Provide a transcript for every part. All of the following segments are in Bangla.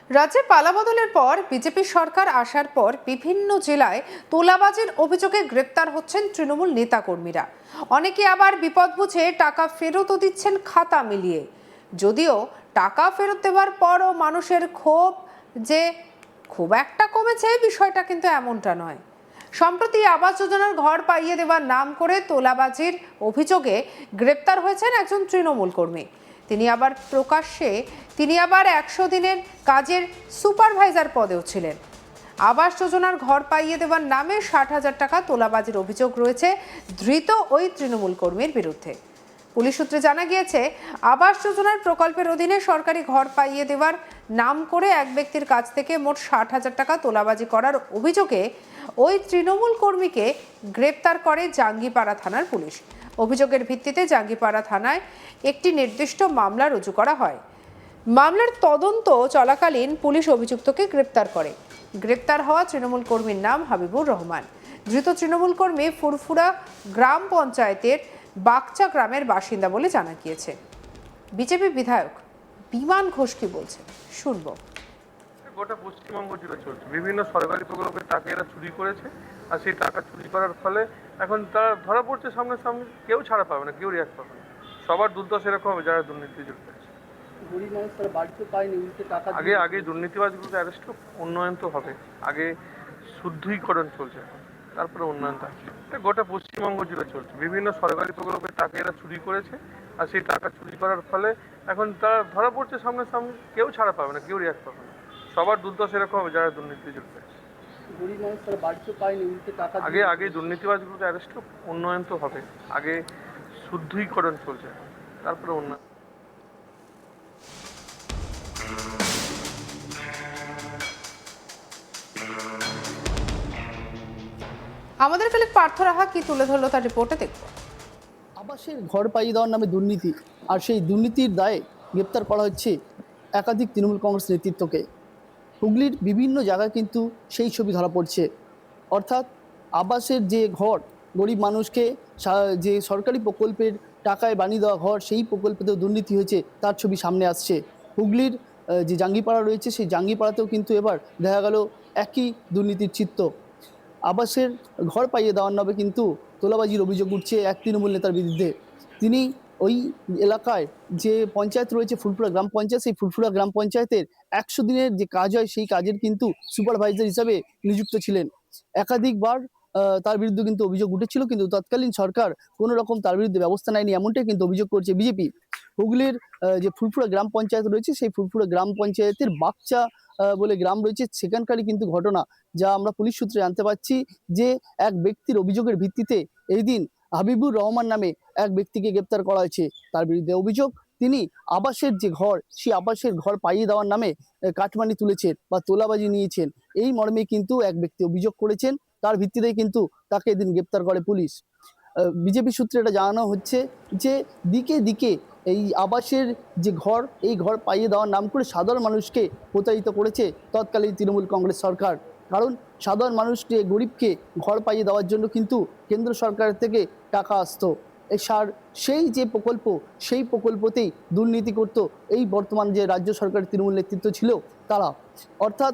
রাজ্যে পালাবদলের পর বিজেপি সরকার আসার পর বিভিন্ন জেলায় তোলাবাজির অভিযোগে গ্রেপ্তার হচ্ছেন তৃণমূল নেতাকর্মীরা। অনেকে আবার বিপদ বুঝে টাকা ফেরতও দিচ্ছেন খাতা মিলিয়ে। যদিও টাকা ফেরত দেওয়ার পরও মানুষের ক্ষোভ যে খুব একটা কমেছে, বিষয়টা কিন্তু এমনটা নয়। সম্প্রতি আবাস যোজনার ঘর পাইয়ে দেওয়ার নাম করে তোলাবাজির অভিযোগে গ্রেপ্তার হয়েছেন একজন তৃণমূল কর্মী। তিনি আবার 100 দিনের কাজের সুপারভাইজার পদেও ছিলেন। আবাস যোজনার ঘর পাইয়ে দেওয়ার নামে 60,000 টাকা তোলাবাজির অভিযোগ রয়েছে ধৃত ওই তৃণমূল কর্মীর বিরুদ্ধে। পুলিশ সূত্রে জানা গিয়েছে, আবাস যোজনার প্রকল্পের অধীনে সরকারি ঘর পাইয়ে দেওয়ার নাম করে এক ব্যক্তির কাছ থেকে মোট 60,000 টাকা তোলাবাজি করার অভিযোগে ওই তৃণমূল কর্মীকে গ্রেপ্তার করে জাঙ্গিপাড়া থানার পুলিশ। অভিযোগের ভিত্তিতে জাঙ্গিপাড়া থানায় একটি নির্দিষ্ট মামলা রুজু করা হয়। মামলার তদন্ত চলাকালীন পুলিশ অভিযুক্তকে গ্রেপ্তার করে। গ্রেপ্তার হওয়া তৃণমূল কর্মীর নাম হাবিবুর রহমান। ধৃত তৃণমূল কর্মী ফুরফুরা গ্রাম পঞ্চায়েতের বাকচা গ্রামের বাসিন্দা বলে জানা গিয়েছে। বিজেপি বিধায়ক বিমান ঘোষ কি বলছেন শুনবো। গোটা পশ্চিমবঙ্গ জুড়ে চলছে, বিভিন্ন সরকারি প্রকল্পের টাকা এরা চুরি করেছে, আর সেই টাকা চুরি করার ফলে এখন তারা ধরা পড়ছে সামনে, কেউ ছাড়া পাবে না, কেউ রিয়াক্ট পাবে না। সবার দুর্দশা এরকম হবে যারা দুর্নীতি জড়িত আছে। গরিব মানুষ তারা বাড়িতে পায়নি, উল্টে টাকা আগে দুর্নীতিবাজগুলোকে অ্যারেস্ট হোক, উন্নয়ন তো হবে। আগে শুদ্ধিকরণ চলছে, তারপরে উন্নয়নটা আসছে। এটা গোটা পশ্চিমবঙ্গ জুড়ে চলছে, বিভিন্ন সরকারি প্রকল্পের টাকা এরা চুরি করেছে, আর সেই টাকা চুরি করার ফলে এখন তারা ধরা পড়ছে সামনে, কেউ ছাড়া পাবে না, কেউ রিয়াক্ট পাবে না। সবার দুর্দশা এরকম হবে যারা দুর্নীতি জড়িত আছে। গরিব মানুষ তারা বাড়িতে পায়নি, উল্টে টাকা আগে দুর্নীতিবাজগুলোকে অ্যারেস্ট হোক, উন্নয়ন তো হবে। আগে শুদ্ধিকরণ চলছে, তারপরে উন্নয়ন। আমাদের কলিগ পার্থ রাহা কি তুলে ধরলো তার রিপোর্টে দেখব। আবাসের ঘর পাইয়ে দেওয়ার নামে দুর্নীতি, আর সেই দুর্নীতির দায়ে গ্রেপ্তার করা হচ্ছে একাধিক তৃণমূল কংগ্রেস নেতৃত্বকে। হুগলির বিভিন্ন জায়গায় কিন্তু সেই ছবি ধরা পড়ছে। অর্থাৎ আবাসের যে ঘর, গরিব মানুষকে যে সরকারি প্রকল্পের টাকায় বানিয়ে দেওয়া ঘর, সেই প্রকল্পেতেও দুর্নীতি হয়েছে তার ছবি সামনে আসছে। হুগলির যে জাঙ্গিপাড়া রয়েছে, সেই জাঙ্গিপাড়াতেও কিন্তু এবার দেখা গেল একই দুর্নীতির চিত্র। আবাসের ঘর পাইয়ে দেওয়ার নামে কিন্তু তোলাবাজির অভিযোগ উঠছে এক তৃণমূল নেতার বিরুদ্ধে। তিনি ওই এলাকায় যে পঞ্চায়েত রয়েছে ফুরফুরা গ্রাম পঞ্চায়েত, সেই ফুরফুরা গ্রাম পঞ্চায়েতের 100 দিনের যে কাজ হয়, সেই কাজের কিন্তু সুপারভাইজার হিসাবে নিযুক্ত ছিলেন। একাধিকবার তার বিরুদ্ধে কিন্তু অভিযোগ উঠেছিল, কিন্তু তৎকালীন সরকার কোনো রকম তার বিরুদ্ধে ব্যবস্থা নেয়নি, এমনটাই কিন্তু অভিযোগ করছে বিজেপি। হুগলির যে ফুরফুরা গ্রাম পঞ্চায়েত রয়েছে, সেই ফুরফুরা গ্রাম পঞ্চায়েতের বাকচা বলে গ্রাম রয়েছে, সেখানকারই কিন্তু ঘটনা, যা আমরা পুলিশ সূত্রে জানতে পারছি যে এক ব্যক্তির অভিযোগের ভিত্তিতে এই দিন হাবিবুর রহমান নামে এক ব্যক্তিকে গ্রেপ্তার করা হয়েছে। তার বিরুদ্ধে অভিযোগ, তিনি আবাসের যে ঘর, সেই আবাসের ঘর পাইয়ে দেওয়ার নামে কাটমানি তুলেছেন বা তোলাবাজি নিয়েছেন, এই মর্মে কিন্তু এক ব্যক্তি অভিযোগ করেছেন। তার ভিত্তিতেই কিন্তু তাকে এদিন গ্রেপ্তার করে পুলিশ। বিজেপি সূত্রে এটা জানানো হচ্ছে যে দিকে দিকে এই আবাসের যে ঘর, এই ঘর পাইয়ে দেওয়ার নাম করে সাধারণ মানুষকে প্রতারিত করেছে তৎকালীন তৃণমূল কংগ্রেস সরকার। কারণ সাধারণ মানুষকে, গরিবকে ঘর পাইয়ে দেওয়ার জন্য কিন্তু কেন্দ্র সরকারের থেকে টাকা আসতো। সেই যে প্রকল্প, সেই প্রকল্পতেই দুর্নীতি করত এই বর্তমান যে রাজ্য সরকারের তৃণমূল নেতৃত্ব ছিল তারা। অর্থাৎ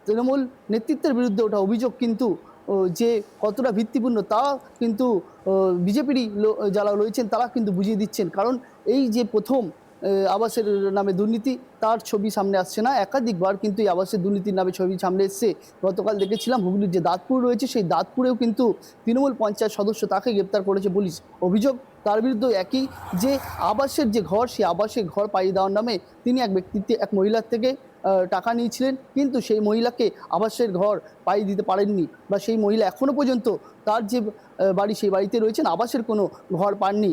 তৃণমূল নেতৃত্বের বিরুদ্ধে ওঠা অভিযোগ কিন্তু যে কতটা ভিত্তিপূর্ণ তা কিন্তু বিজেপিরই যারা রয়েছেন তারা কিন্তু বুঝিয়ে দিচ্ছেন। কারণ এই যে প্রথম আবাসের নামে দুর্নীতি, তার ছবি সামনে আসছে না, একাধিকবার কিন্তু এই আবাসের দুর্নীতির নামে ছবি সামনে এসছে। গতকাল দেখেছিলাম হুগলির যে দাঁতপুর রয়েছে, সেই দাঁতপুরেও কিন্তু তৃণমূল পঞ্চায়েত সদস্য, তাকে গ্রেপ্তার করেছে পুলিশ। অভিযোগ তার বিরুদ্ধে একই, যে আবাসের যে ঘর, সেই আবাসের ঘর পাইয়ে দেওয়ার নামে তিনি এক মহিলার থেকে টাকা নিয়েছিলেন, কিন্তু সেই মহিলাকে আবাসের ঘর পাইয়ে দিতে পারেননি, বা সেই মহিলা এখনও পর্যন্ত তার যে বাড়ি, সেই বাড়িতে রয়েছেন, আবাসের কোনো ঘর পাননি।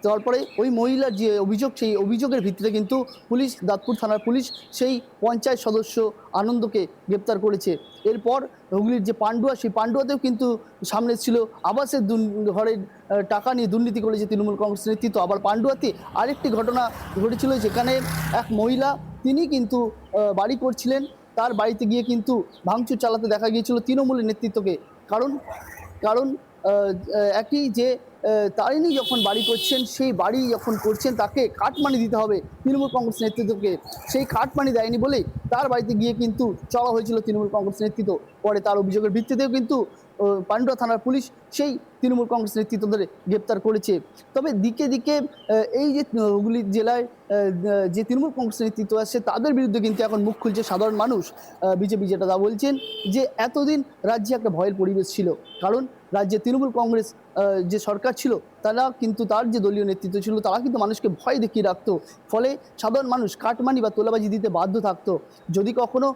তারপরে ওই মহিলার যে অভিযোগ, সেই অভিযোগের ভিত্তিতে কিন্তু পুলিশ, দাঁতপুর থানার পুলিশ সেই পঞ্চায়েত সদস্য আনন্দকে গ্রেপ্তার করেছে। এরপর হুগলির যে পান্ডুয়া, সেই পান্ডুয়াতেও কিন্তু সামনে ছিল আবাসের ঘরের টাকা নিয়ে দুর্নীতি করেছে তৃণমূল কংগ্রেস নেতৃত্ব। আবার পান্ডুয়াতে আরেকটি ঘটনা ঘটেছিল, যেখানে এক মহিলা, তিনি কিন্তু বাড়ি করছিলেন, তার বাড়িতে গিয়ে কিন্তু ভাঙচুর চালাতে দেখা গিয়েছিল তৃণমূলের নেতৃত্বকে। কারণ একই যে তারিণী যখন বাড়ি করছেন, সেই বাড়ি যখন করছেন তাকে কাটমানি দিতে হবে তৃণমূল কংগ্রেস নেতৃত্বকে। সেই কাটমানি দেয়নি বলেই তার বাড়িতে গিয়ে কিন্তু চড়া হয়েছিল তৃণমূল কংগ্রেস নেতৃত্ব। পরে তার অভিযোগের ভিত্তিতেও কিন্তু পান্ডুয়া থানার পুলিশ সেই তৃণমূল কংগ্রেস নেতৃত্বদের গ্রেপ্তার করেছে। তবে দিকে দিকে এই যে হুগলি জেলায় যে তৃণমূল কংগ্রেস নেতৃত্ব আছে তাদের বিরুদ্ধে কিন্তু এখন মুখ খুলছে সাধারণ মানুষ। বিজেপি যেটা দা বলছেন যে এতদিন রাজ্যে একটা ভয়ের পরিবেশ ছিল, কারণ রাজ্যে তৃণমূল কংগ্রেস যে সরকার ছিল তারা কিন্তু, তার যে দলীয় নেতৃত্ব ছিল তারা কিন্তু মানুষকে ভয় দেখিয়ে রাখতো। ফলে সাধারণ মানুষ কাটমানি বা তোলাবাজি দিতে বাধ্য থাকতো। যদি কখনো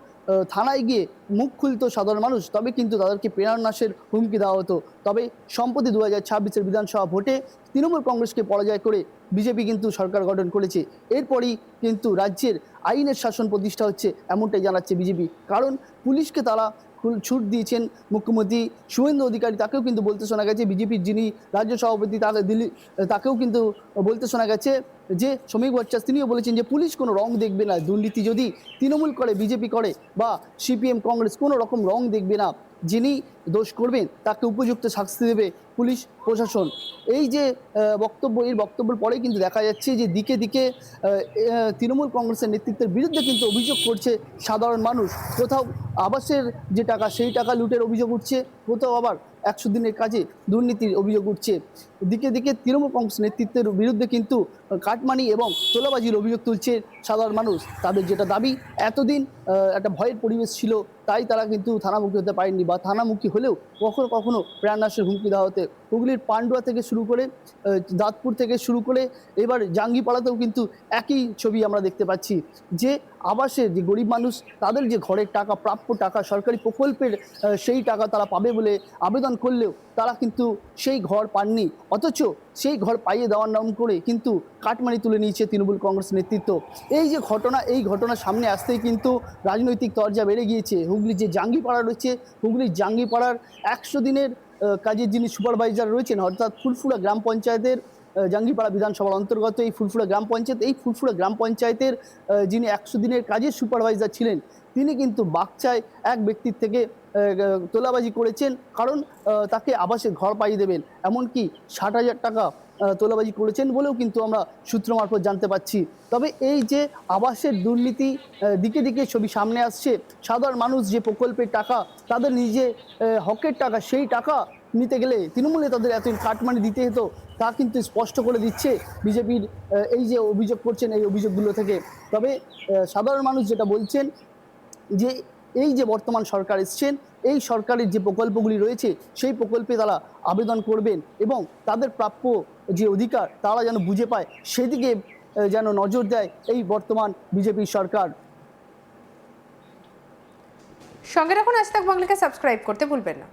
থানায় গিয়ে মুখ খুলতো সাধারণ মানুষ, তবে কিন্তু তাদেরকে প্রাণনাশের হুমকি দেওয়া হতো। তবে সম্প্রতি 2026-এর বিধানসভা ভোটে তৃণমূল কংগ্রেসকে পরাজয় করে বিজেপি কিন্তু সরকার গঠন করেছে। এরপরই কিন্তু রাজ্যের আইনের শাসন প্রতিষ্ঠা হচ্ছে, এমনটাই জানাচ্ছে বিজেপি। কারণ পুলিশকে তারা ছুট দিয়েছেন মুখ্যমন্ত্রী শুভেন্দু অধিকারী, তাকেও কিন্তু বলতে শোনা গেছে, বিজেপির যিনি রাজ্য সভাপতি তাকেও কিন্তু বলতে শোনা গেছে যে শ্রমিক ভট্টাচার্য, তিনিও বলেছেন যে পুলিশ কোনো রং দেখবে না। দুর্নীতি যদি তৃণমূল করে, বিজেপি করে বা সিপিএম কংগ্রেস, কোনো রকম রং দেখবে না। যিনি দোষ করবেন তাকে উপযুক্ত শাস্তি দেবে পুলিশ প্রশাসন। এই যে বক্তব্য, এই বক্তব্যের পরে কিন্তু দেখা যাচ্ছে যে দিকে দিকে তৃণমূল কংগ্রেসের নেতৃত্বের বিরুদ্ধে কিন্তু অভিযোগ করছে সাধারণ মানুষ। কোথাও আবাসের যে টাকা সেই টাকা লুটের অভিযোগ উঠছে, কোথাও আবার 100 দিনের কাজে দুর্নীতির অভিযোগ উঠছে। দিকে দিকে তৃণমূল কংগ্রেস নেতৃত্বের বিরুদ্ধে কিন্তু কাটমানি এবং তোলাবাজির অভিযোগ তুলছে সাধারণ মানুষ। তাদের যেটা দাবি, এতদিন একটা ভয়ের পরিবেশ ছিল, তাই তারা কিন্তু থানামুখী হতে পারেননি, বা থানামুখী হলেও কখনো কখনো প্রাণনাশের হুমকি দেওয়া হতে। হুগলির পান্ডুয়া থেকে শুরু করে দাঁতপুর থেকে শুরু করে এবার জাঙ্গিপাড়াতেও কিন্তু একই ছবি আমরা দেখতে পাচ্ছি, যে আবাসের যে গরিব মানুষ তাদের যে ঘরের টাকা, প্রাপ্য টাকা, সরকারি প্রকল্পের সেই টাকা তারা পাবে বলে আবেদন করলেও তারা কিন্তু সেই ঘর পাননি। অথচ সেই ঘর পাইয়ে দেওয়ার নাম করে কিন্তু কাটমানি তুলে নিয়েছে তৃণমূল কংগ্রেস নেতৃত্ব। এই যে ঘটনা, এই ঘটনা সামনে আসতেই কিন্তু রাজনৈতিক তরজা বেড়ে গিয়েছে। হুগলির যে জাঙ্গিপাড়া রয়েছে, হুগলির জাঙ্গিপাড়ার 100 দিনের কাজের যিনি সুপারভাইজার রয়েছেন, অর্থাৎ ফুলফুরা গ্রাম পঞ্চায়েতের জাঙ্গিপাড়া বিধানসভার অন্তর্গত এই ফুলফুরা গ্রাম পঞ্চায়েত, এই ফুলফুরা গ্রাম পঞ্চায়েতের যিনি 100 দিনের কাজের সুপারভাইজার ছিলেন, তিনি কিন্তু বাকচায় এক ব্যক্তির থেকে তোলাবাজি করেছেন, কারণ তাকে আবাসের ঘর পাইয়ে দেবেন। এমনকি 60,000 টাকা তোলাবাজি করেছেন বলেও কিন্তু আমরা সূত্র মারফত জানতে পাচ্ছি। তবে এই যে আবাসের দুর্নীতি দিকে দিকে ছবি সামনে আসছে, সাধারণ মানুষ যে প্রকল্পের টাকা, তাদের নিজে হকের টাকা, সেই টাকা নিতে গেলে তৃণমূলে তাদের এত কাটমানি দিতে হতো, তা কিন্তু স্পষ্ট করে দিচ্ছে বিজেপির এই যে অভিযোগ করছেন এই অভিযোগগুলো থেকে। তবে সাধারণ মানুষ যেটা বলছেন যে এই যে বর্তমান সরকার এসছেন, এই সরকারের যে প্রকল্পগুলি রয়েছে সেই প্রকল্পে তারা আবেদন করবেন এবং তাদের প্রাপ্য যে অধিকার তারা যেন বুঝে পায়, সেদিকে যেন নজর দেয় এই বর্তমান বিজেপি সরকার। সঙ্গে রাখুন আজ তাক বাংলাকে সাবস্ক্রাইব করতে ভুলবেন না।